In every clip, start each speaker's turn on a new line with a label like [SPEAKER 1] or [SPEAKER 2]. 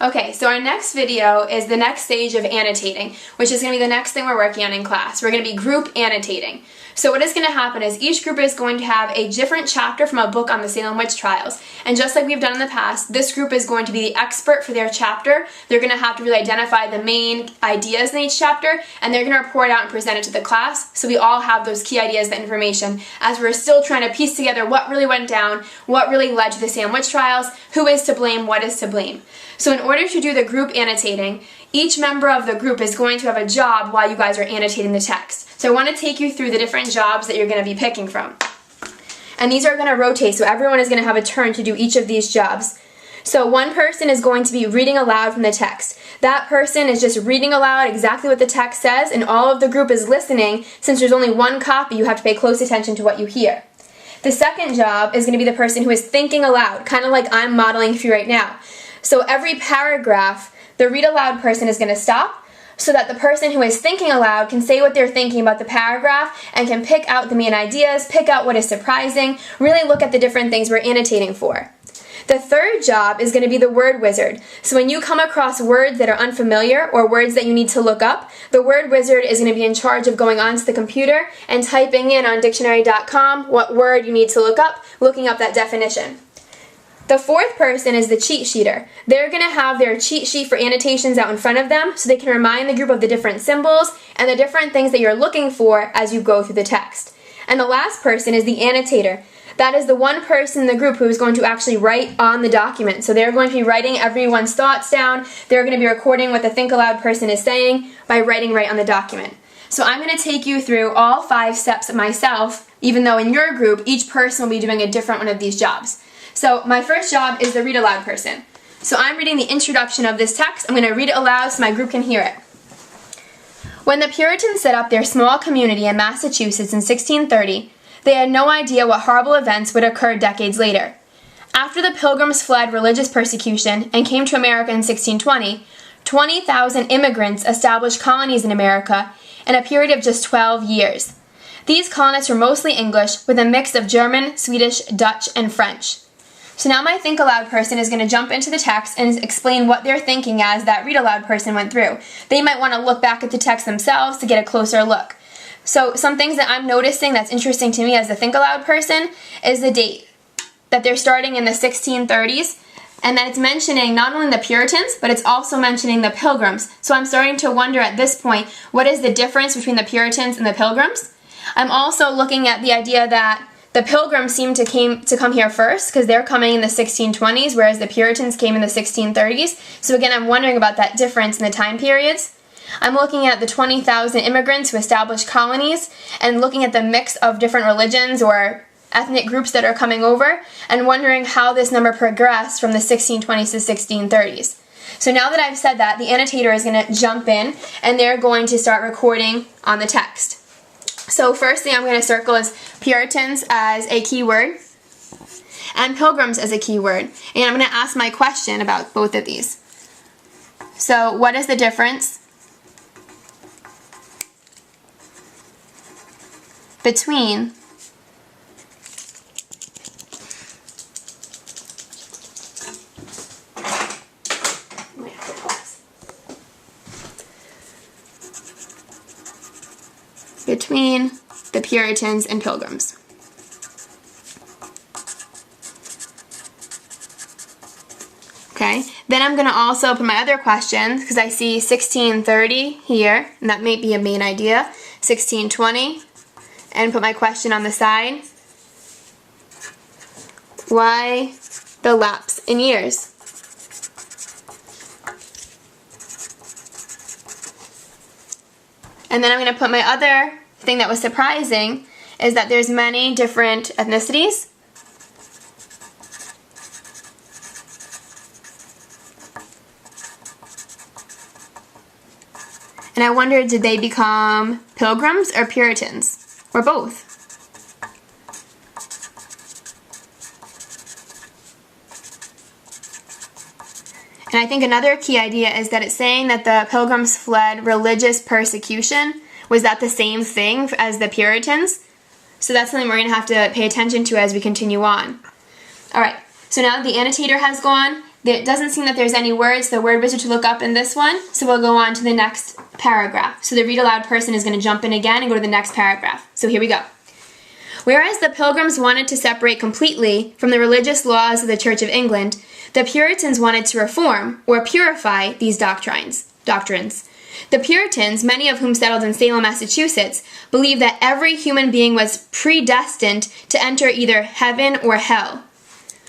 [SPEAKER 1] Okay, so our next video is the next stage of annotating, which is going to be the next thing we're working on in class. We're going to be group annotating. So what is going to happen is each group is going to have a different chapter from a book on the Salem witch trials. And just like we've done in the past, this group is going to be the expert for their chapter. They're going to have to really identify the main ideas in each chapter, and they're going to report out and present it to the class. So we all have those key ideas, the information, as we're still trying to piece together what really went down, what really led to the Salem witch trials, who is to blame, what is to blame. So in order to do the group annotating, each member of the group is going to have a job while you guys are annotating the text. So I want to take you through the different jobs that you're going to be picking from. And these are going to rotate, so everyone is going to have a turn to do each of these jobs. So one person is going to be reading aloud from the text. That person is just reading aloud exactly what the text says, and all of the group is listening. Since there's only one copy, you have to pay close attention to what you hear. The second job is going to be the person who is thinking aloud, kind of like I'm modeling for you right now. So every paragraph, the read aloud person is going to stop so that the person who is thinking aloud can say what they're thinking about the paragraph and can pick out the main ideas, pick out what is surprising, really look at the different things we're annotating for. The third job is going to be the word wizard. So when you come across words that are unfamiliar or words that you need to look up, the word wizard is going to be in charge of going onto the computer and typing in on dictionary.com what word you need to look up, looking up that definition. The fourth person is the cheat sheeter. They're going to have their cheat sheet for annotations out in front of them so they can remind the group of the different symbols and the different things that you're looking for as you go through the text. And the last person is the annotator. That is the one person in the group who is going to actually write on the document. So they're going to be writing everyone's thoughts down. They're going to be recording what the think aloud person is saying by writing right on the document. So I'm going to take you through all 5 steps myself, even though in your group each person will be doing a different one of these jobs. So my first job is the read aloud person. So I'm reading the introduction of this text. I'm going to read it aloud so my group can hear it. When the Puritans set up their small community in Massachusetts in 1630, they had no idea what horrible events would occur decades later. After the Pilgrims fled religious persecution and came to America in 1620, 20,000 immigrants established colonies in America in a period of just 12 years. These colonists were mostly English with a mix of German, Swedish, Dutch, and French. So now my think aloud person is going to jump into the text and explain what they're thinking as that read aloud person went through. They might want to look back at the text themselves to get a closer look. So some things that I'm noticing that's interesting to me as the think aloud person is the date. That they're starting in the 1630s, and that it's mentioning not only the Puritans, but it's also mentioning the Pilgrims. So I'm starting to wonder at this point, what is the difference between the Puritans and the Pilgrims? I'm also looking at the idea that the Pilgrims seem to come here first because they're coming in the 1620s, whereas the Puritans came in the 1630s. So again, I'm wondering about that difference in the time periods. I'm looking at the 20,000 immigrants who established colonies and looking at the mix of different religions or ethnic groups that are coming over and wondering how this number progressed from the 1620s to 1630s. So now that I've said that, the annotator is going to jump in and they're going to start recording on the text. So first thing I'm going to circle is Puritans as a key word and Pilgrims as a key word. And I'm going to ask my question about both of these. So what is the difference between the Puritans and Pilgrims? Okay, then I'm going to also put my other questions because I see 1630 here, and that may be a main idea, 1620, and put my question on the side. Why the lapse in years? And then I'm going to put my other thing that was surprising is that there's many different ethnicities. And I wondered, did they become Pilgrims or Puritans? Or both? And I think another key idea is that it's saying that the Pilgrims fled religious persecution. Was that the same thing as the Puritans? So that's something we're going to have to pay attention to as we continue on. Alright, so now that the annotator has gone It doesn't seem that there's any words, the word wizard to look up in this one, so we'll go on to the next paragraph. So the read aloud person is going to jump in again and go to the next paragraph. So here we go. Whereas the Pilgrims wanted to separate completely from the religious laws of the Church of England, the Puritans wanted to reform or purify these doctrines. The Puritans, many of whom settled in Salem, Massachusetts, believed that every human being was predestined to enter either heaven or hell.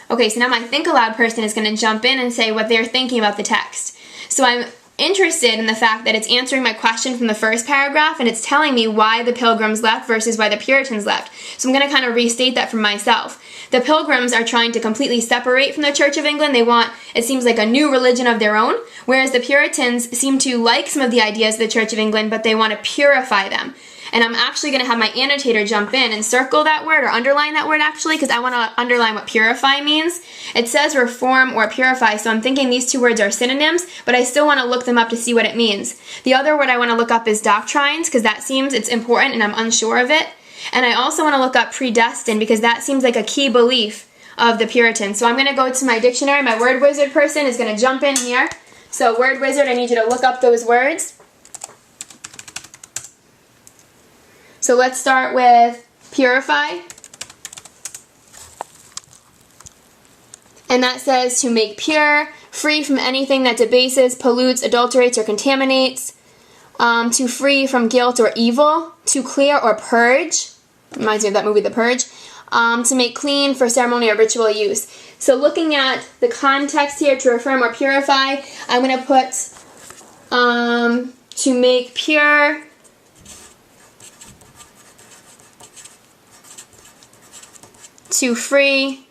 [SPEAKER 1] Okay, so now my think aloud person is going to jump in and say what they're thinking about the text. So I'm interested in the fact that it's answering my question from the first paragraph, and it's telling me why the Pilgrims left versus why the Puritans left. So I'm going to kind of restate that for myself. The Pilgrims are trying to completely separate from the Church of England. They want, it seems like, a new religion of their own, whereas the Puritans seem to like some of the ideas of the Church of England, but they want to purify them. And I'm actually going to have my annotator jump in and circle that word, or underline that word actually, because I want to underline what purify means. It says reform or purify, so I'm thinking these two words are synonyms, but I still want to look them up to see what it means. The other word I want to look up is doctrines, because that seems it's important and I'm unsure of it. And I also want to look up predestined, because that seems like a key belief of the Puritans. So I'm going to go to my dictionary. My word wizard person is going to jump in here. So word wizard, I need you to look up those words. So let's start with purify. And that says to make pure, free from anything that debases, pollutes, adulterates, or contaminates, to free from guilt or evil, to clear or purge. Reminds me of that movie, The Purge. To make clean for ceremony or ritual use. So looking at the context here, to reform or purify, I'm going to put to make pure, to free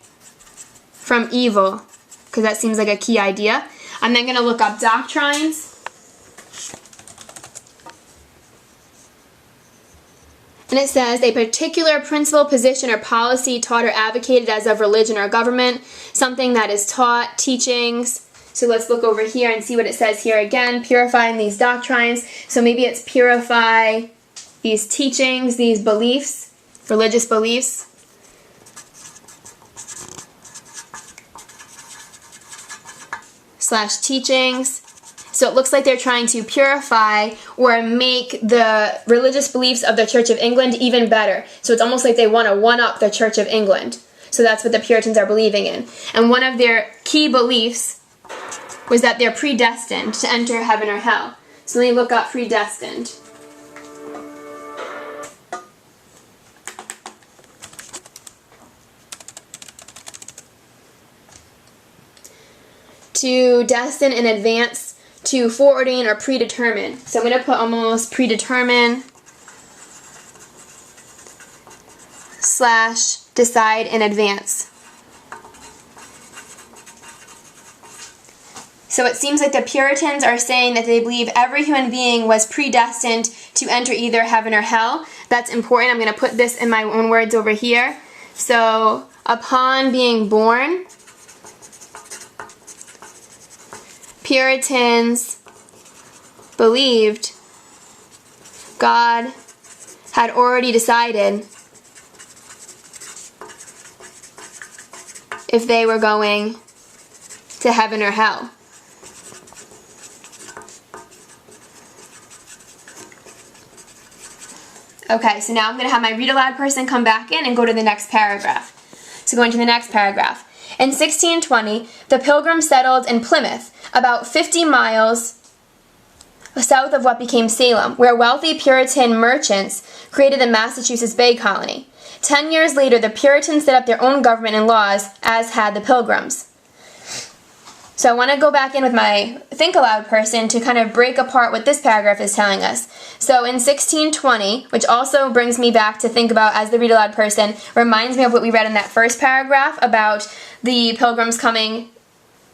[SPEAKER 1] from evil, because that seems like a key idea. I'm then going to look up doctrines. And it says, a particular principle, position, or policy taught or advocated as of religion or government, something that is taught, teachings. So let's look over here and see what it says here again, purifying these doctrines. So maybe it's purify these teachings, these beliefs, religious beliefs. / teachings. So it looks like they're trying to purify or make the religious beliefs of the Church of England even better. So it's almost like they want to one-up the Church of England. So that's what the Puritans are believing in. And one of their key beliefs was that they're predestined to enter heaven or hell. So let me look up predestined. To destine in advance, to foreordain or predetermine. So I'm going to put almost predetermine / decide in advance. So it seems like the Puritans are saying that they believe every human being was predestined to enter either heaven or hell. That's important. I'm going to put this in my own words over here. So upon being born, Puritans believed God had already decided if they were going to heaven or hell. Okay, so now I'm going to have my read aloud person come back in and go to the next paragraph. So going to the next paragraph. In 1620, the Pilgrims settled in Plymouth, about 50 miles south of what became Salem, where wealthy Puritan merchants created the Massachusetts Bay Colony. 10 years later, the Puritans set up their own government and laws, as had the Pilgrims. So I want to go back in with my think aloud person to kind of break apart what this paragraph is telling us. So in 1620, which also brings me back to think about as the read aloud person, reminds me of what we read in that first paragraph about the Pilgrims coming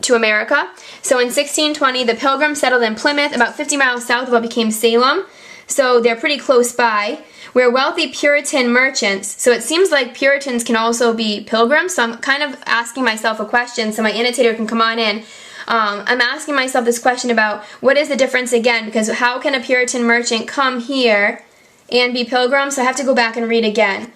[SPEAKER 1] to America. So in 1620, the Pilgrims settled in Plymouth, about 50 miles south of what became Salem. So they're pretty close by, where wealthy Puritan merchants, so it seems like Puritans can also be pilgrims, so I'm kind of asking myself a question so my annotator can come on in. I'm asking myself this question about what is the difference again, because how can a Puritan merchant come here and be pilgrim? So I have to go back and read again.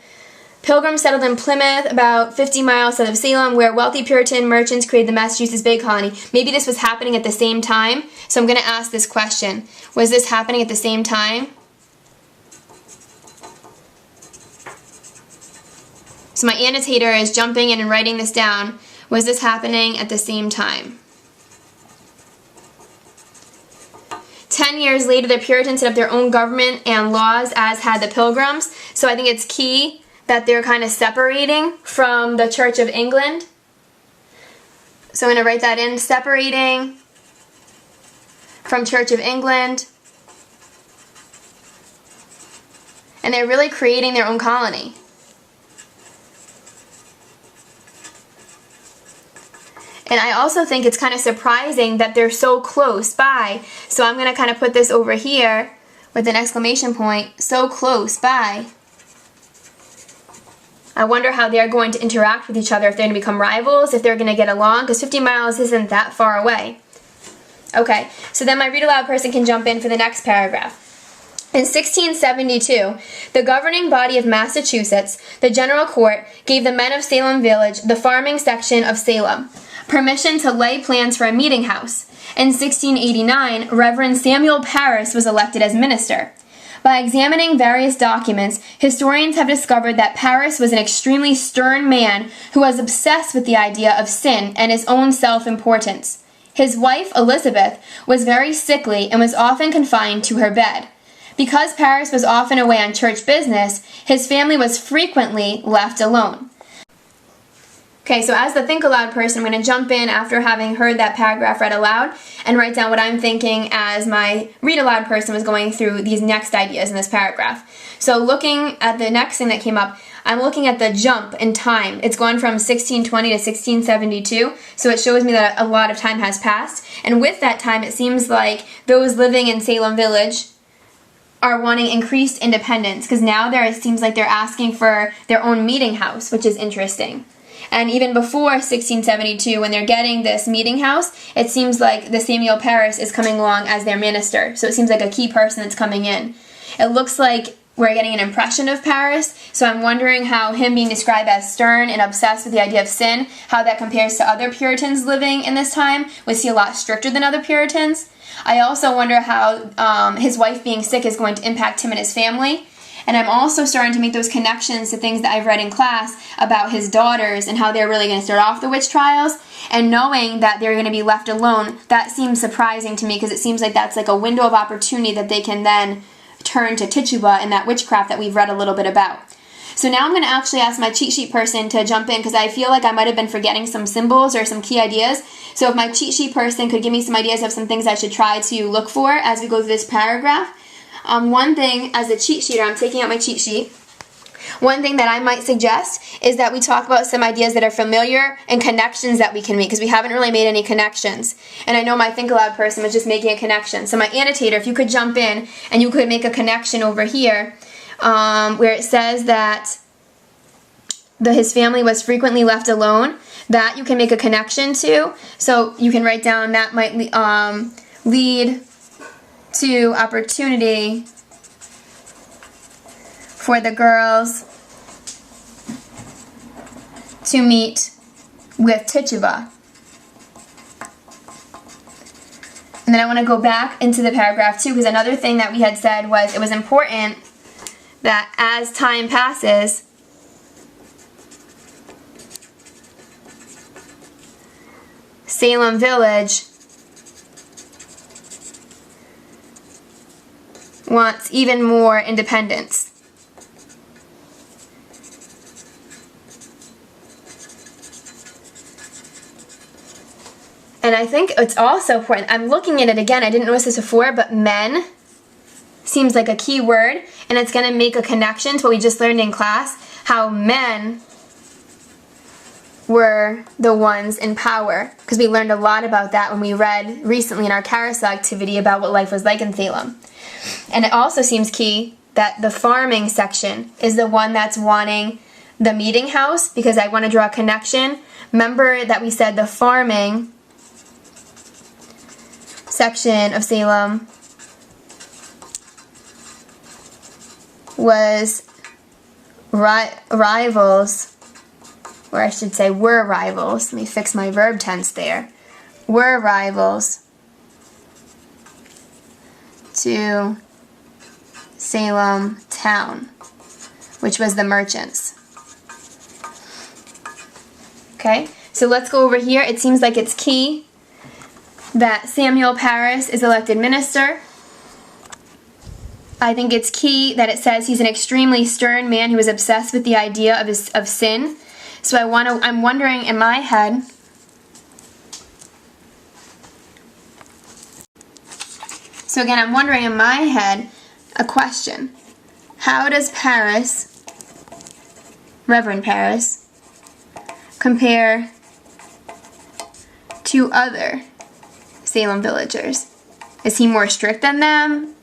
[SPEAKER 1] Pilgrims settled in Plymouth, about 50 miles south of Salem, where wealthy Puritan merchants created the Massachusetts Bay Colony. Maybe this was happening at the same time, so I'm going to ask this question. Was this happening at the same time? So my annotator is jumping in and writing this down. Was this happening at the same time? 10 years later, the Puritans set up their own government and laws, as had the Pilgrims. So I think it's key that they're kind of separating from the Church of England. So I'm going to write that in, separating from Church of England. And they're really creating their own colony. And I also think it's kind of surprising that they're so close by. So I'm going to kind of put this over here with an exclamation point, so close by. I wonder how they're going to interact with each other, if they're going to become rivals, if they're going to get along, because 50 miles isn't that far away. Okay, so then my read aloud person can jump in for the next paragraph. In 1672, the governing body of Massachusetts, the General Court, gave the men of Salem Village, the farming section of Salem, permission to lay plans for a meeting house. In 1689, Reverend Samuel Parris was elected as minister. By examining various documents, historians have discovered that Parris was an extremely stern man who was obsessed with the idea of sin and his own self-importance. His wife, Elizabeth, was very sickly and was often confined to her bed. Because Parris was often away on church business, his family was frequently left alone. Okay, so as the think aloud person, I'm going to jump in after having heard that paragraph read aloud and write down what I'm thinking as my read aloud person was going through these next ideas in this paragraph. So looking at the next thing that came up, I'm looking at the jump in time. It's gone from 1620 to 1672, so it shows me that a lot of time has passed. And with that time, it seems like those living in Salem Village are wanting increased independence, because now it seems like they're asking for their own meeting house, which is interesting. And even before 1672, when they're getting this meeting house, it seems like the Samuel Parris is coming along as their minister. So it seems like a key person that's coming in. It looks like we're getting an impression of Parris, so I'm wondering how him being described as stern and obsessed with the idea of sin, how that compares to other Puritans living in this time. Was he a lot stricter than other Puritans? I also wonder how his wife being sick is going to impact him and his family. And I'm also starting to make those connections to things that I've read in class about his daughters and how they're really going to start off the witch trials. And knowing that they're going to be left alone, that seems surprising to me, because it seems like that's like a window of opportunity that they can then turn to Tituba and that witchcraft that we've read a little bit about. So now I'm going to actually ask my cheat sheet person to jump in, because I feel like I might have been forgetting some symbols or some key ideas. So if my cheat sheet person could give me some ideas of some things I should try to look for as we go through this paragraph. One thing, as a cheat sheeter, I'm taking out my cheat sheet. One thing that I might suggest is that we talk about some ideas that are familiar and connections that we can make, because we haven't really made any connections. And I know my think aloud person was just making a connection. So my annotator, if you could jump in and you could make a connection over here where it says that his family was frequently left alone, that you can make a connection to. So you can write down that might lead to opportunity for the girls to meet with Tituba. And then I want to go back into the paragraph too, because another thing that we had said was it was important that as time passes, Salem Village wants even more independence. And I think it's also important, I'm looking at it again, I didn't notice this before, but men seems like a key word, and it's going to make a connection to what we just learned in class, how men were the ones in power, because we learned a lot about that when we read recently in our carousel activity about what life was like in Salem. And it also seems key that the farming section is the one that's wanting the meeting house, because I want to draw a connection. Remember that we said the farming section of Salem rivals, or I should say were rivals. Let me fix my verb tense there. Were rivals to Salem town, which was the merchants. Okay, so let's go over here. It seems like it's key that Samuel Parris is elected minister. I think it's key that it says he's an extremely stern man who was obsessed with the idea of sin. So I'm wondering in my head, a question. How does Parris, Reverend Parris, compare to other Salem villagers? Is he more strict than them?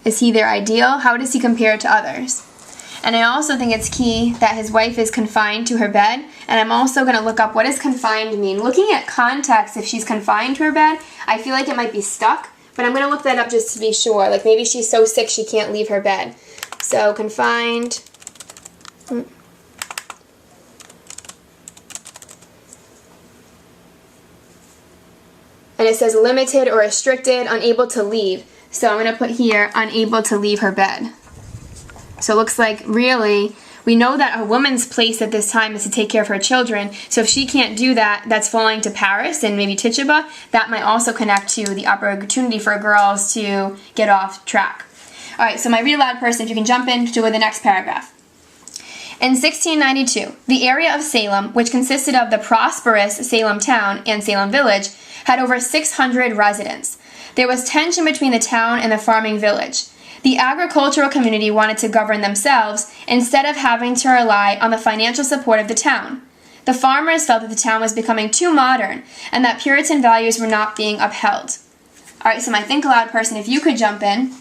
[SPEAKER 1] Is he their ideal? How does he compare to others? And I also think it's key that his wife is confined to her bed. And I'm also going to look up what does confined mean. Looking at context, if she's confined to her bed, I feel like it might be stuck. But I'm going to look that up just to be sure. Like maybe she's so sick she can't leave her bed. So confined. And it says limited or restricted, unable to leave. So I'm going to put here, unable to leave her bed. So it looks like really, we know that a woman's place at this time is to take care of her children. So if she can't do that, that's falling to Paris and maybe Tituba. That might also connect to the opportunity for girls to get off track. All right, so my read aloud person, if you can jump in to the next paragraph. In 1692, the area of Salem, which consisted of the prosperous Salem town and Salem village, had over 600 residents. There was tension between the town and the farming village. The agricultural community wanted to govern themselves instead of having to rely on the financial support of the town. The farmers felt that the town was becoming too modern and that Puritan values were not being upheld. All right, so my think aloud person, if you could jump in.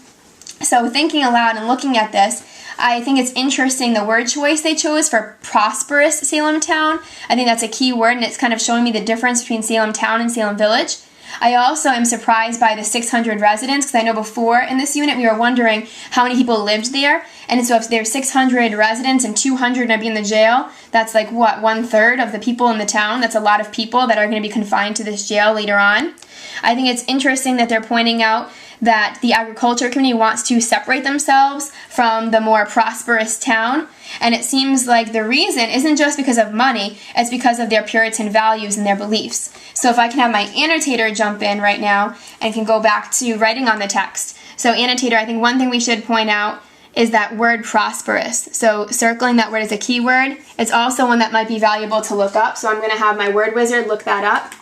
[SPEAKER 1] So thinking aloud and looking at this, I think it's interesting the word choice they chose for prosperous Salem town. I think that's a key word, and it's kind of showing me the difference between Salem town and Salem village. I also am surprised by the 600 residents, because I know before in this unit we were wondering how many people lived there. And so if there's 600 residents and 200 are going to be in the jail, that's like what, 1/3 of the people in the town? That's a lot of people that are going to be confined to this jail later on. I think it's interesting that they're pointing out that the agriculture community wants to separate themselves from the more prosperous town. And it seems like the reason isn't just because of money, it's because of their Puritan values and their beliefs. So if I can have my annotator jump in right now and can go back to writing on the text. So annotator, I think one thing we should point out is that word prosperous. So circling that word is a key word. It's also one that might be valuable to look up. So I'm going to have my word wizard look that up.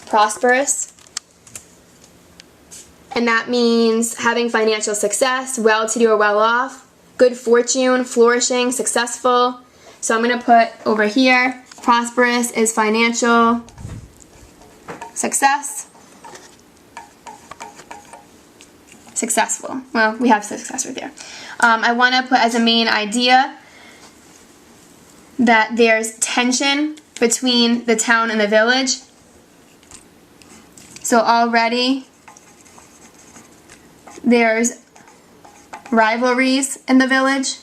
[SPEAKER 1] Prosperous. And that means having financial success, well-to-do or well-off, good fortune, flourishing, successful. So I'm going to put over here, prosperous is financial success. Successful. Well, we have success right there. I want to put as a main idea that there's tension between the town and the village. So already there's rivalries in the village.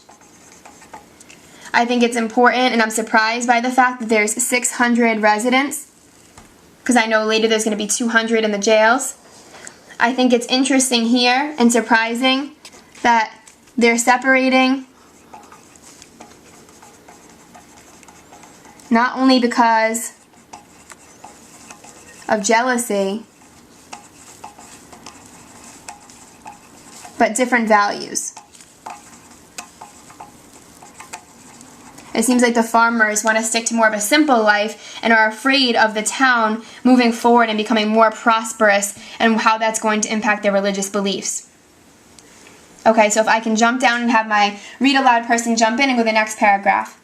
[SPEAKER 1] I think it's important, and I'm surprised by the fact that there's 600 residents, because I know later there's going to be 200 in the jails. I think it's interesting here and surprising that they're separating not only because of jealousy, but different values. It seems like the farmers want to stick to more of a simple life and are afraid of the town moving forward and becoming more prosperous and how that's going to impact their religious beliefs. Okay, so if I can jump down and have my read aloud person jump in and go to the next paragraph.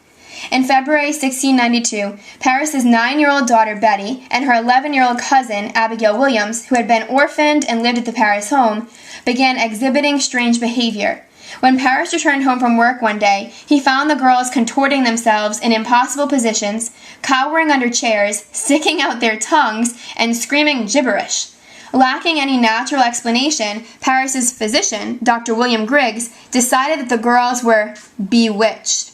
[SPEAKER 1] In February 1692, Paris's 9-year-old daughter Betty and her 11-year-old cousin Abigail Williams, who had been orphaned and lived at the Paris home, began exhibiting strange behavior. When Paris returned home from work one day, he found the girls contorting themselves in impossible positions, cowering under chairs, sticking out their tongues, and screaming gibberish. Lacking any natural explanation, Paris's physician, Dr. William Griggs, decided that the girls were bewitched.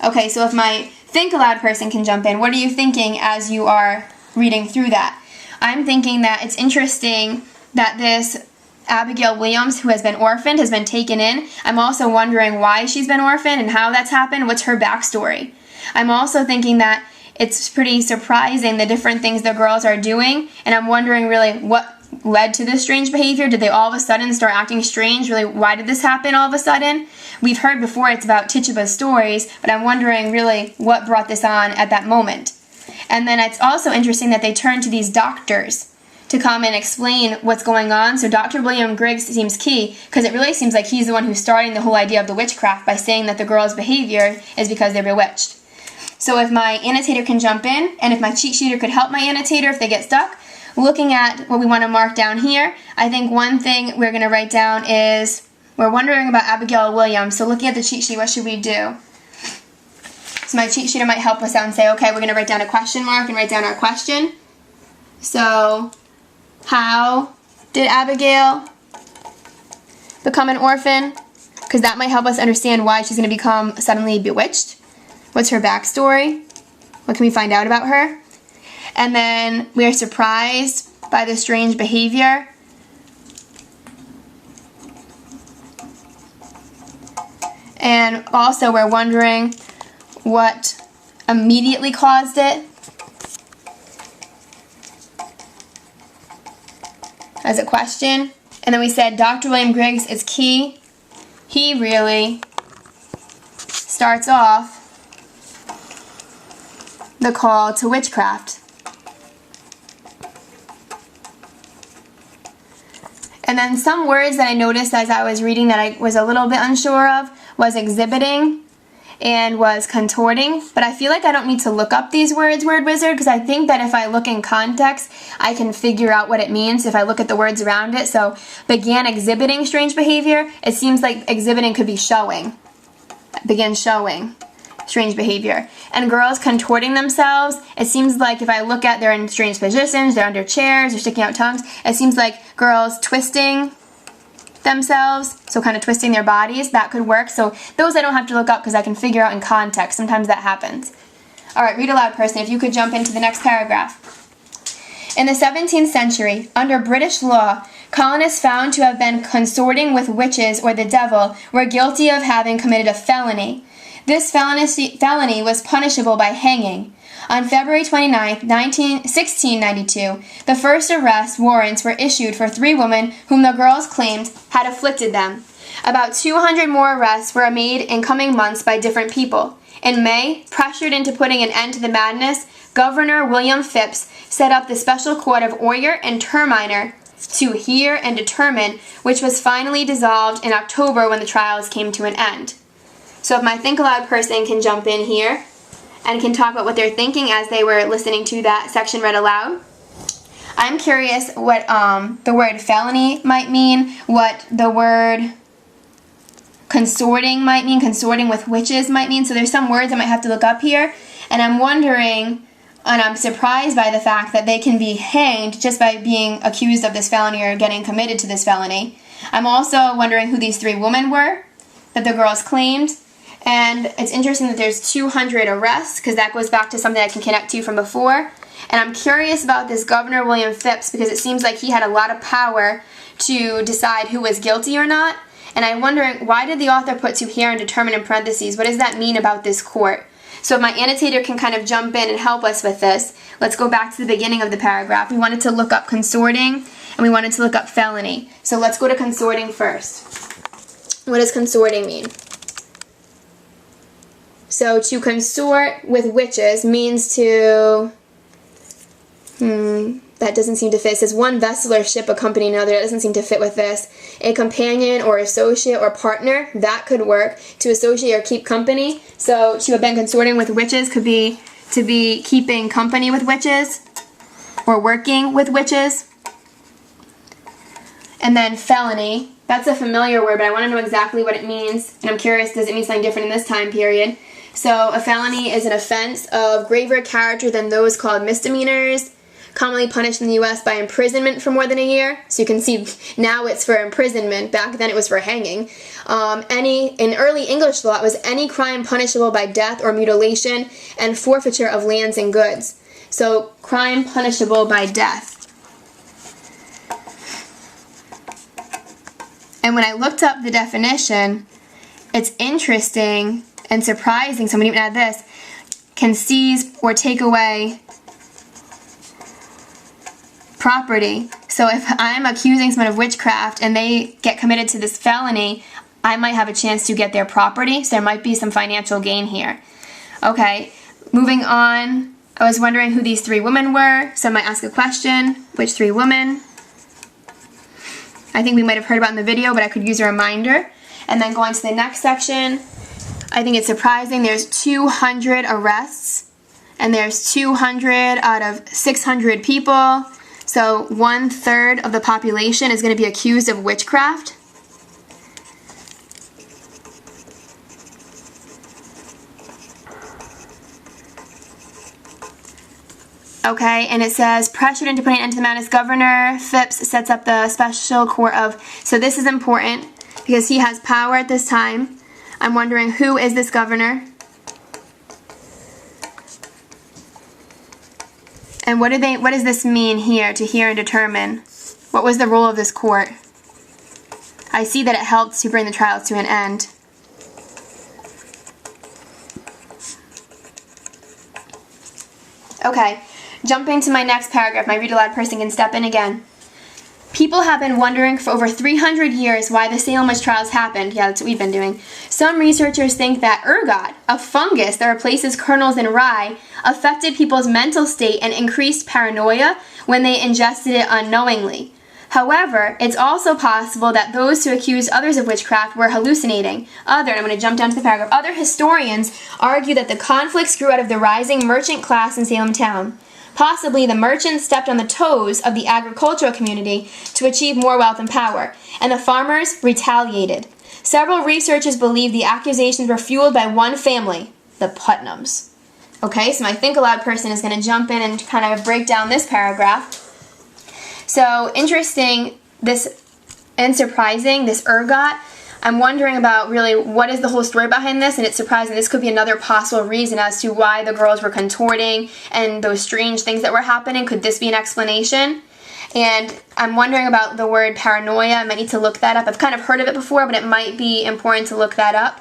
[SPEAKER 1] Okay, so if my think aloud person can jump in, what are you thinking as you are reading through that? I'm thinking that it's interesting that this Abigail Williams, who has been orphaned, has been taken in. I'm also wondering why she's been orphaned and how that's happened. What's her backstory? I'm also thinking that it's pretty surprising the different things the girls are doing, and I'm wondering really what led to this strange behavior. Did they all of a sudden start acting strange? Really, why did this happen all of a sudden? We've heard before it's about Tituba's stories, but I'm wondering really what brought this on at that moment. And then it's also interesting that they turned to these doctors to come and explain what's going on. So Dr. William Griggs seems key because it really seems like he's the one who's starting the whole idea of the witchcraft by saying that the girls' behavior is because they're bewitched. So if my annotator can jump in, and if my cheat sheeter could help my annotator if they get stuck, looking at what we want to mark down here, I think one thing we're going to write down is we're wondering about Abigail Williams. So looking at the cheat sheet, what should we do? So my cheat sheeter might help us out and say, okay, we're going to write down a question mark and write down our question. So, how did Abigail become an orphan? Because that might help us understand why she's going to become suddenly bewitched. What's her backstory? What can we find out about her? And then we are surprised by the strange behavior. And also we're wondering what immediately caused it as a question. And then we said Dr. William Griggs is key. He really starts off the call to witchcraft. And then some words that I noticed as I was reading that I was a little bit unsure of was exhibiting and was contorting. But I feel like I don't need to look up these words, Word Wizard, because I think that if I look in context, I can figure out what it means if I look at the words around it. So began exhibiting strange behavior. It seems like exhibiting could be showing. Begin showing strange behavior. And girls contorting themselves, it seems like if I look at they're in strange positions, they're under chairs, they're sticking out tongues, it seems like girls twisting themselves, so kind of twisting their bodies, that could work. So those I don't have to look up because I can figure out in context. Sometimes that happens. Alright, read aloud person, if you could jump into the next paragraph. In the 17th century, under British law, colonists found to have been consorting with witches or the devil were guilty of having committed a felony. This felony was punishable by hanging. On February 29, 1692, the first arrest warrants were issued for 3 women whom the girls claimed had afflicted them. About 200 more arrests were made in coming months by different people. In May, pressured into putting an end to the madness, Governor William Phipps set up the special court of Oyer and Terminer to hear and determine, which was finally dissolved in October when the trials came to an end. So if my think aloud person can jump in here and can talk about what they're thinking as they were listening to that section read aloud. I'm curious what the word felony might mean, what the word consorting might mean, consorting with witches might mean. So there's some words I might have to look up here. And I'm wondering, and I'm surprised by the fact that they can be hanged just by being accused of this felony or getting committed to this felony. I'm also wondering who these 3 women were that the girls claimed. And it's interesting that there's 200 arrests because that goes back to something I can connect to from before. And I'm curious about this Governor William Phipps because it seems like he had a lot of power to decide who was guilty or not. And I'm wondering, why did the author put to hear and determine in parentheses? What does that mean about this court? So if my annotator can kind of jump in and help us with this, let's go back to the beginning of the paragraph. We wanted to look up consorting and we wanted to look up felony. So let's go to consorting first. What does consorting mean? So to consort with witches means to, that doesn't seem to fit. It says one vessel or ship accompanying another. That doesn't seem to fit with this. A companion or associate or partner, that could work. To associate or keep company. So to have been consorting with witches could be to be keeping company with witches or working with witches. And then felony, that's a familiar word, but I want to know exactly what it means. And I'm curious, does it mean something different in this time period? So a felony is an offense of graver character than those called misdemeanors. commonly punished in the U.S. by imprisonment for more than a year. So you can see now it's for imprisonment. Back then it was for hanging. In early English law, it was any crime punishable by death or mutilation and forfeiture of lands and goods. So crime punishable by death. And when I looked up the definition, it's interesting and surprising. So I'm going to even add this. Can seize or take away property. So if I'm accusing someone of witchcraft and they get committed to this felony, I might have a chance to get their property. So there might be some financial gain here. Okay, moving on. I was wondering who these three women were. So I might ask a question. Which three women? I think we might have heard about in the video, but I could use a reminder. And then go on to the next section. I think it's surprising. There's 200 arrests, and there's 200 out of 600 people. So 1/3 of the population is going to be accused of witchcraft. Okay, and it says, pressured into putting an end to the madness, Governor Phipps sets up the special court of, so this is important because he has power at this time. I'm wondering, who is this governor? And what does this mean here, to hear and determine? What was the role of this court? I see that it helped to bring the trials to an end. Okay. Jumping to my next paragraph, my read aloud person can step in again. People have been wondering for over 300 years why the Salem witch trials happened. Yeah, that's what we've been doing. Some researchers think that ergot, a fungus that replaces kernels in rye, affected people's mental state and increased paranoia when they ingested it unknowingly. However, it's also possible that those who accused others of witchcraft were hallucinating. And I'm going to jump down to the paragraph. Other historians argue that the conflicts grew out of the rising merchant class in Salem town. Possibly the merchants stepped on the toes of the agricultural community to achieve more wealth and power, and the farmers retaliated. Several researchers believe the accusations were fueled by one family, the Putnams. Okay, so my think aloud person is going to jump in and kind of break down this paragraph. So interesting, this and surprising, this ergot. I'm wondering about really what is the whole story behind this, and it's surprising. This could be another possible reason as to why the girls were contorting and those strange things that were happening. Could this be an explanation? And I'm wondering about the word paranoia. I might need to look that up. I've kind of heard of it before, but it might be important to look that up.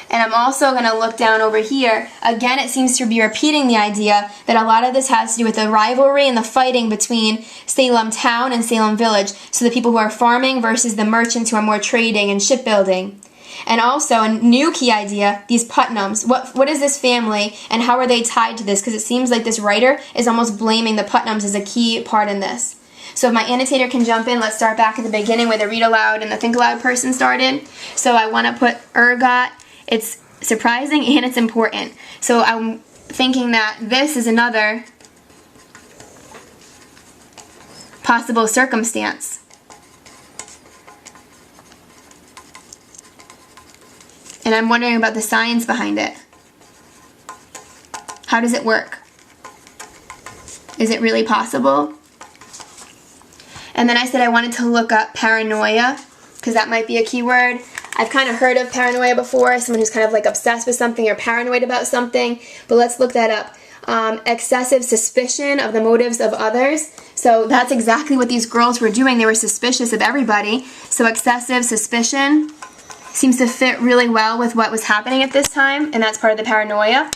[SPEAKER 1] And I'm also going to look down over here. Again, it seems to be repeating the idea that a lot of this has to do with the rivalry and the fighting between Salem town and Salem village. So the people who are farming versus the merchants who are more trading and shipbuilding. And also, a new key idea, these Putnams. What is this family and how are they tied to this? Because it seems like this writer is almost blaming the Putnams as a key part in this. So if my annotator can jump in, let's start back at the beginning where the read aloud and the think aloud person started. So I want to put ergot. It's surprising and it's important. So I'm thinking that this is another possible circumstance. And I'm wondering about the science behind it. How does it work? Is it really possible? And then I said I wanted to look up paranoia, because that might be a keyword. I've kind of heard of paranoia before, someone who's kind of like obsessed with something or paranoid about something, but let's look that up. Excessive suspicion of the motives of others. So that's exactly what these girls were doing. They were suspicious of everybody. So excessive suspicion seems to fit really well with what was happening at this time, and that's part of the paranoia.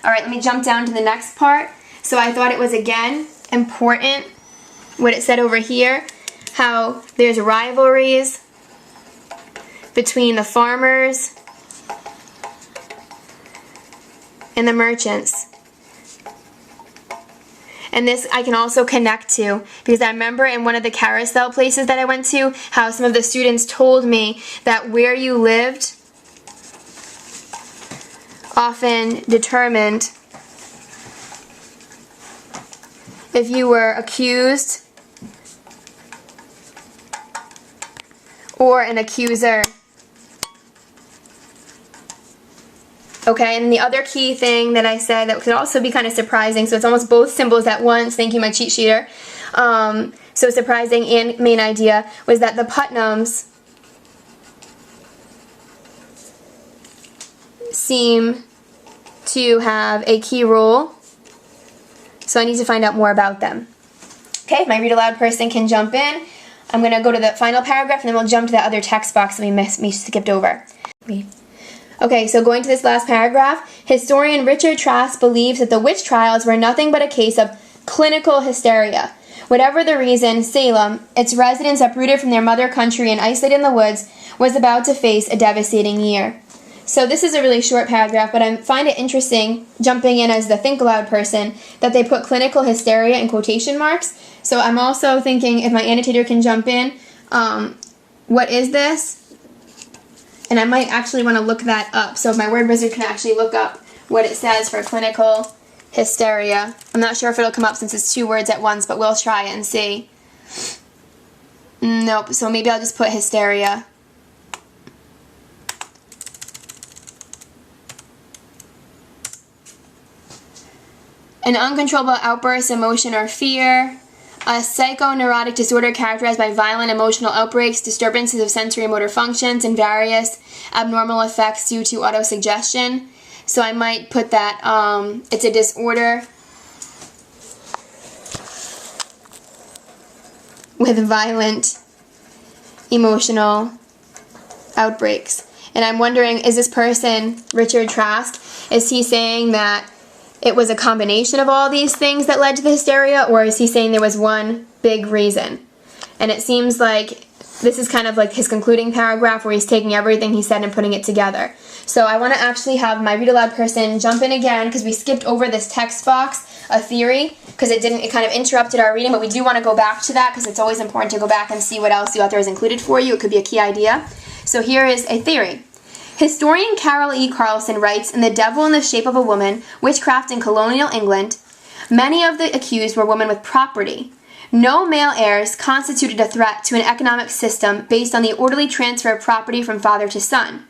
[SPEAKER 1] All right, let me jump down to the next part. So I thought it was, again, important what it said over here, how there's rivalries between the farmers and the merchants. And this I can also connect to, because I remember in one of the carousel places that I went to, how some of the students told me that where you lived often determined if you were accused or an accuser. Okay, and the other key thing that I said that could also be kind of surprising, so it's almost both symbols at once, thank you my cheat sheeter, so surprising and main idea, was that the Putnams seem to have a key role, so I need to find out more about them. Okay, if my read aloud person can jump in, I'm going to go to the final paragraph and then we'll jump to that other text box that we skipped over. Okay, so going to this last paragraph, historian Richard Trask believes that the witch trials were nothing but a case of clinical hysteria. Whatever the reason, Salem, its residents uprooted from their mother country and isolated in the woods, was about to face a devastating year. So this is a really short paragraph, but I find it interesting, jumping in as the think aloud person, that they put clinical hysteria in quotation marks. So I'm also thinking, if my annotator can jump in, what is this? And I might actually want to look that up. So if my word wizard can actually look up what it says for clinical hysteria. I'm not sure if it'll come up since it's 2 words at once, but we'll try it and see. Nope, so maybe I'll just put hysteria. An uncontrollable outburst, emotion, or fear. A psychoneurotic disorder characterized by violent emotional outbreaks, disturbances of sensory and motor functions, and various abnormal effects due to autosuggestion. So I might put that it's a disorder with violent emotional outbreaks. And I'm wondering, is this person, Richard Trask, is he saying that it was a combination of all these things that led to the hysteria, or is he saying there was one big reason? And it seems like this is kind of like his concluding paragraph where he's taking everything he said and putting it together. So I want to actually have my read aloud person jump in again, because we skipped over this text box, a theory, because it kind of interrupted our reading, but we do want to go back to that because it's always important to go back and see what else the author has included for you. It could be a key idea. So here is a theory. Historian Carol E. Carlson writes in The Devil in the Shape of a Woman, Witchcraft in Colonial England, many of the accused were women with property. No male heirs constituted a threat to an economic system based on the orderly transfer of property from father to son.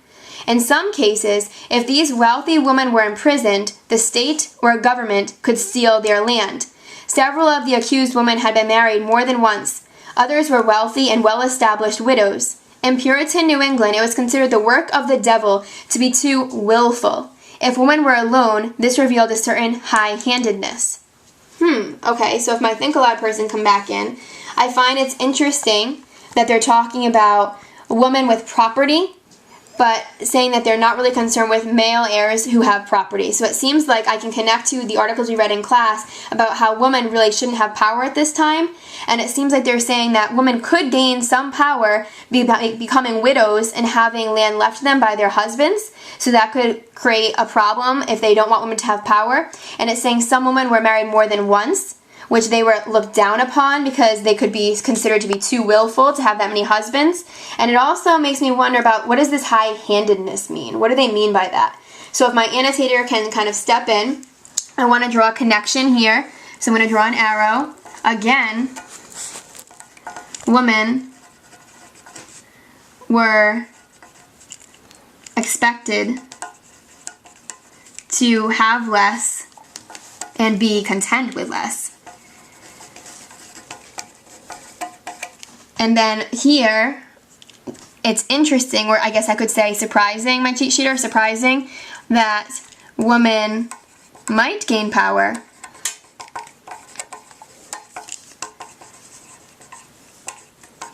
[SPEAKER 1] In some cases, if these wealthy women were imprisoned, the state or government could steal their land. Several of the accused women had been married more than once. Others were wealthy and well-established widows. In Puritan New England, it was considered the work of the devil to be too willful. If women were alone, this revealed a certain high-handedness. Okay, so if my think aloud person come back in, I find it's interesting that they're talking about women with property, but saying that they're not really concerned with male heirs who have property. So it seems like I can connect to the articles we read in class about how women really shouldn't have power at this time. And it seems like they're saying that women could gain some power becoming widows and having land left to them by their husbands. So that could create a problem if they don't want women to have power. And it's saying some women were married more than once, which they were looked down upon because they could be considered to be too willful to have that many husbands. And it also makes me wonder about, what does this high-handedness mean? What do they mean by that? So if my annotator can kind of step in, I want to draw a connection here. So I'm going to draw an arrow. Again, women were expected to have less and be content with less. And then here, it's interesting, or I guess I could say surprising, my cheat sheet, or surprising, that women might gain power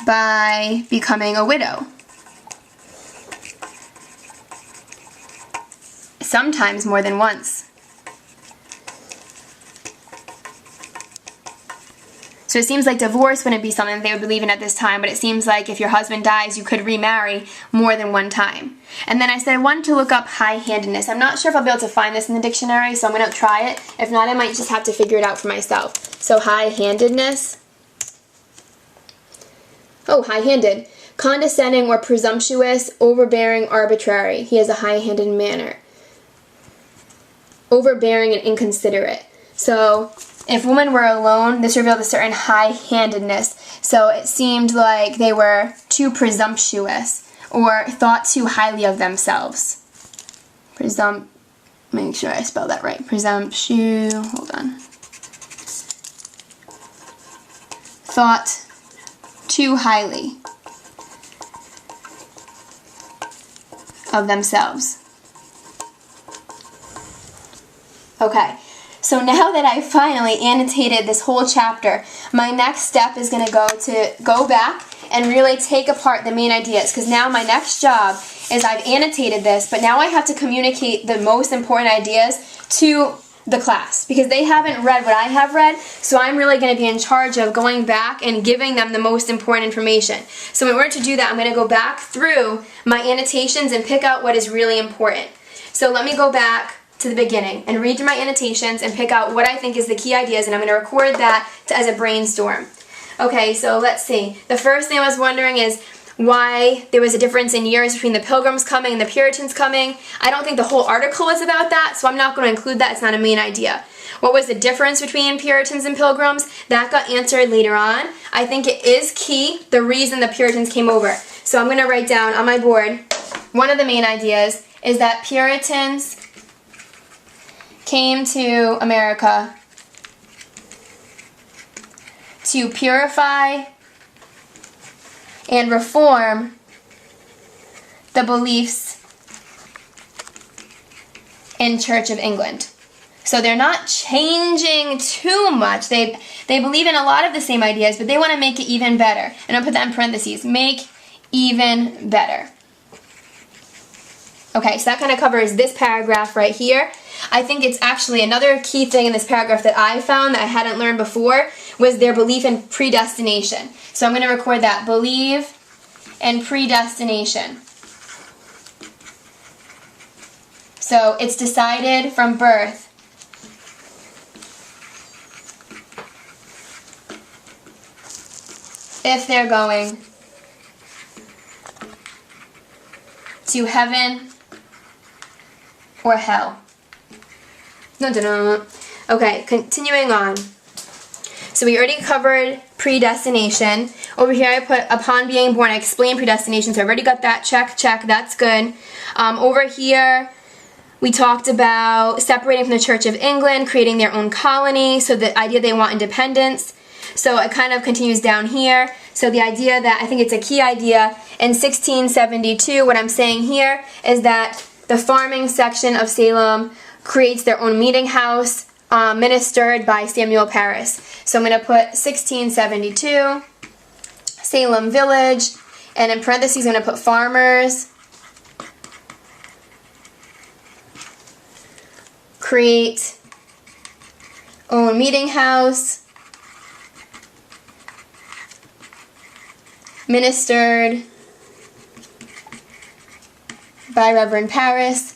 [SPEAKER 1] by becoming a widow. Sometimes more than once. So it seems like divorce wouldn't be something they would believe in at this time, but it seems like if your husband dies, you could remarry more than one time. And then I said I wanted to look up high-handedness. I'm not sure if I'll be able to find this in the dictionary, so I'm going to try it. If not, I might just have to figure it out for myself. So high-handedness. Oh, high-handed. Condescending or presumptuous, overbearing, arbitrary. He has a high-handed manner. Overbearing and inconsiderate. So if women were alone, this revealed a certain high-handedness. So it seemed like they were too presumptuous or thought too highly of themselves. make sure I spell that right. Presumption, hold on. Thought too highly of themselves. Okay, so now that I finally annotated this whole chapter, my next step is going to go back and really take apart the main ideas, because now my next job is I've annotated this, but now I have to communicate the most important ideas to the class, because they haven't read what I have read, so I'm really going to be in charge of going back and giving them the most important information. So in order to do that, I'm going to go back through my annotations and pick out what is really important. So let me go back to the beginning and read through my annotations and pick out what I think is the key ideas, and I'm going to record that as a brainstorm. Okay, so let's see. The first thing I was wondering is why there was a difference in years between the Pilgrims coming and the Puritans coming. I don't think the whole article is about that, so I'm not going to include that. It's not a main idea. What was the difference between Puritans and Pilgrims? That got answered later on. I think it is key, the reason the Puritans came over. So I'm going to write down on my board, one of the main ideas is that Puritans came to America to purify and reform the beliefs in Church of England. So they're not changing too much. They believe in a lot of the same ideas, but they want to make it even better. And I'll put that in parentheses. Make even better. Okay, so that kind of covers this paragraph right here. I think it's actually another key thing in this paragraph that I found that I hadn't learned before was their belief in predestination. So I'm going to record that. Believe in predestination. So it's decided from birth if they're going to heaven or hell. Dun, dun, dun. Okay, continuing on. So we already covered predestination. Over here I put upon being born. I explained predestination, so I already got that. Check, that's good. Over here we talked about separating from the Church of England, creating their own colony, so the idea they want independence. So it kind of continues down here. So the idea that, I think it's a key idea, in 1672, what I'm saying here is that the farming section of Salem creates their own meeting house, ministered by Samuel Parris. So I'm going to put 1672, Salem Village, and in parentheses I'm going to put farmers, create own meeting house, ministered by Reverend Parris.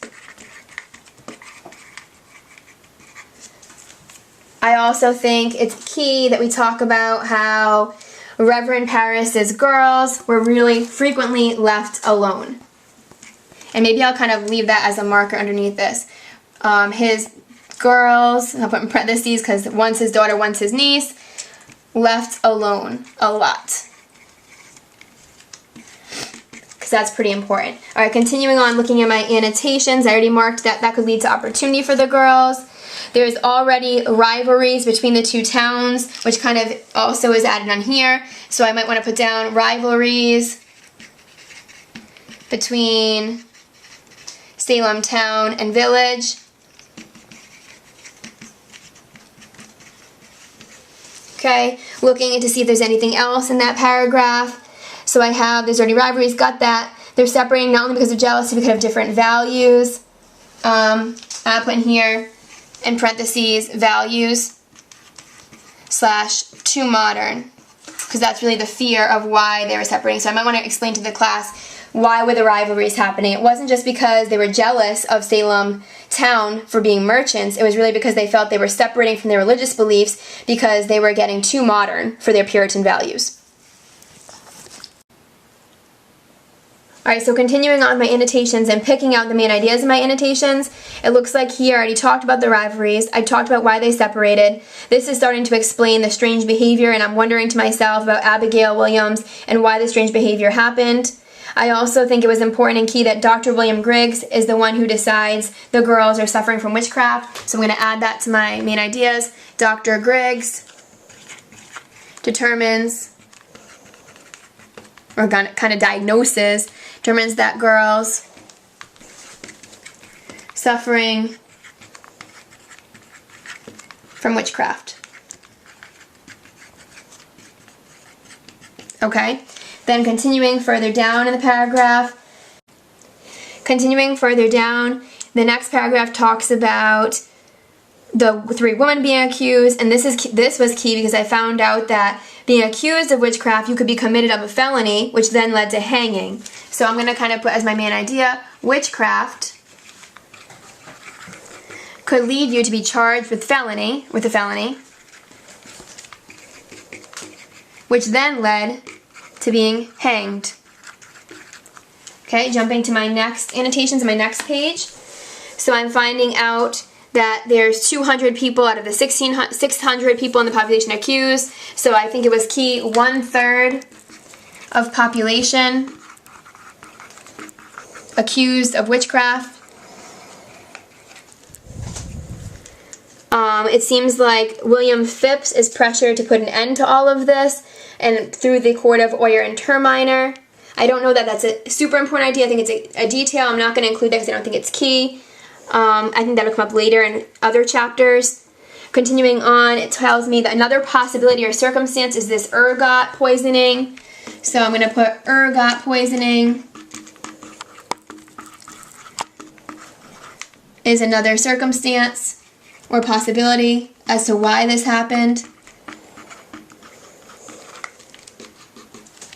[SPEAKER 1] I also think it's key that we talk about how Reverend Parris's girls were really frequently left alone. And maybe I'll kind of leave that as a marker underneath this. His girls, I'll put in parentheses because one's his daughter, one's his niece, left alone a lot. Because that's pretty important. Alright, continuing on looking at my annotations, I already marked that that could lead to opportunity for the girls. There's already rivalries between the two towns, which kind of also is added on here. So I might want to put down rivalries between Salem town and village. Okay, looking to see if there's anything else in that paragraph. So I have, there's already rivalries, got that. They're separating not only because of jealousy, but because of different values. I'll put in here, in parentheses, values / too modern, because that's really the fear of why they were separating. So I might want to explain to the class why were the rivalries happening. It wasn't just because they were jealous of Salem town for being merchants. It was really because they felt they were separating from their religious beliefs because they were getting too modern for their Puritan values. Alright, so continuing on with my annotations and picking out the main ideas of my annotations, it looks like here I already talked about the rivalries, I talked about why they separated. This is starting to explain the strange behavior, and I'm wondering to myself about Abigail Williams and why the strange behavior happened. I also think it was important and key that Dr. William Griggs is the one who decides the girls are suffering from witchcraft. So I'm going to add that to my main ideas. Dr. Griggs determines, or kind of diagnoses, determines that girls suffering from witchcraft. Okay, then continuing further down in the paragraph, the next paragraph talks about the 3 women being accused, and this was key because I found out that being accused of witchcraft, you could be committed of a felony, which then led to hanging. So I'm going to kind of put as my main idea, witchcraft could lead you to be charged with a felony, which then led to being hanged. Okay, jumping to my next annotations, my next page. So I'm finding out that there's 200 people out of the 600 people in the population accused. So I think it was key, 1/3 of population accused of witchcraft. It seems like William Phipps is pressured to put an end to all of this, and through the court of Oyer and Terminer. I don't know that that's a super important idea. I think it's a detail. I'm not going to include that because I don't think it's key. I think that'll come up later in other chapters. Continuing on, it tells me that another possibility or circumstance is this ergot poisoning. So I'm going to put ergot poisoning is another circumstance or possibility as to why this happened.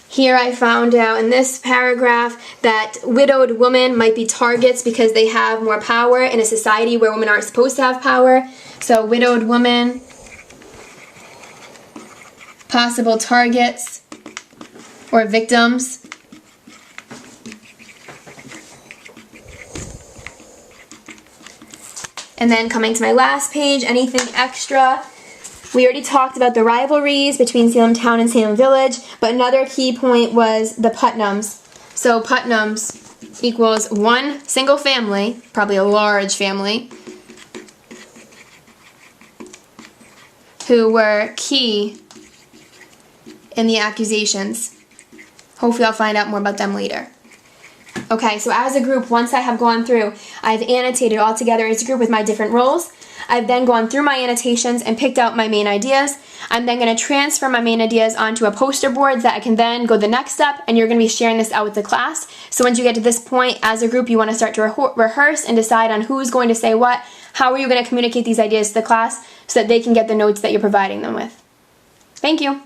[SPEAKER 1] Here I found out in this paragraph that widowed women might be targets because they have more power in a society where women aren't supposed to have power. So widowed women, possible targets or victims. And then coming to my last page, anything extra. We already talked about the rivalries between Salem Town and Salem Village, but another key point was the Putnams. So Putnams equals one single family, probably a large family, who were key in the accusations. Hopefully I'll find out more about them later. Okay, so as a group, once I have gone through, I've annotated all together as a group with my different roles. I've then gone through my annotations and picked out my main ideas. I'm then going to transfer my main ideas onto a poster board that I can then go the next step, and you're going to be sharing this out with the class. So once you get to this point, as a group, you want to start to rehearse and decide on who's going to say what, how are you going to communicate these ideas to the class so that they can get the notes that you're providing them with. Thank you.